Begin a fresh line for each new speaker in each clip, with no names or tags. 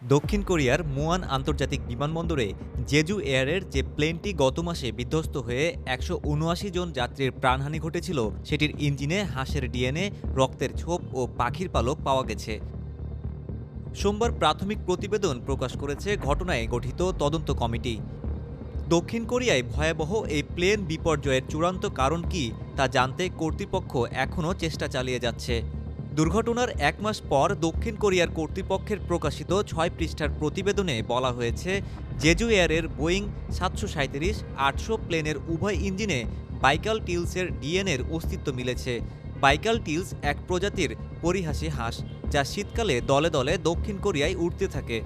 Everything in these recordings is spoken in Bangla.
দক্ষিণ কোরিয়ার মুয়ান আন্তর্জাতিক বিমানবন্দরে জেজু এয়ারের যে প্লেনটি গত মাসে বিধ্বস্ত হয়ে ১৭৯ জন যাত্রীর প্রাণহানি ঘটেছিল, সেটির ইঞ্জিনে হাঁসের ডিএনএ, রক্তের ছোপ ও পাখির পালক পাওয়া গেছে। সোমবার প্রাথমিক প্রতিবেদন প্রকাশ করেছে ঘটনায় গঠিত তদন্ত কমিটি। দক্ষিণ কোরিয়ায় ভয়াবহ এই প্লেন বিপর্যয়ের চূড়ান্ত কারণ কী তা জানতে কর্তৃপক্ষ এখনও চেষ্টা চালিয়ে যাচ্ছে। দুর্ঘটনার এক মাস পর দক্ষিণ কোরিয়ার কর্তৃপক্ষের প্রকাশিত ৬ পৃষ্ঠার প্রতিবেদনে বলা হয়েছে, জেজু এয়ারের বোয়িং ৭৩৭-৮০০ প্লেনের উভয় ইঞ্জিনে বাইকাল টিলসের ডিএনএর অস্তিত্ব মিলেছে। বাইকাল টিলস এক প্রজাতির পরিহাসী হাঁস, যা শীতকালে দলে দলে দক্ষিণ কোরিয়ায় উড়তে থাকে।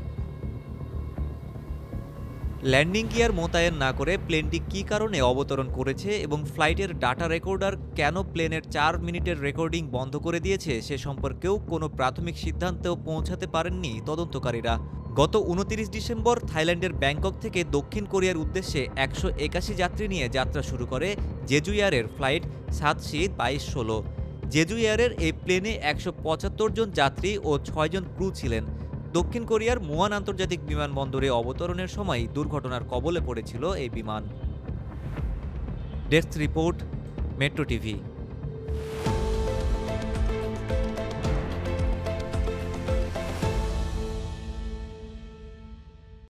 ল্যান্ডিং গিয়ার মোতায়েন না করে প্লেনটি কী কারণে অবতরণ করেছে এবং ফ্লাইটের ডাটা রেকর্ডার কেন প্লেনের ৪ মিনিটের রেকর্ডিং বন্ধ করে দিয়েছে সে সম্পর্কেও কোনো প্রাথমিক সিদ্ধান্তেও পৌঁছাতে পারেননি তদন্তকারীরা। গত ২৯ ডিসেম্বর থাইল্যান্ডের ব্যাংকক থেকে দক্ষিণ কোরিয়ার উদ্দেশ্যে ১৮১ যাত্রী নিয়ে যাত্রা শুরু করে জেজু এয়ারের ফ্লাইট ৭C-২২১৬। জেজু এয়ারের এই প্লেনে ১৭৫ জন যাত্রী ও ৬ জন ক্রু ছিলেন। দক্ষিণ কোরিয়ার মুয়ান আন্তর্জাতিক বিমানবন্দরে অবতরণের সময় দুর্ঘটনার কবলে পড়েছিল এই বিমান। Desk report, metro TV.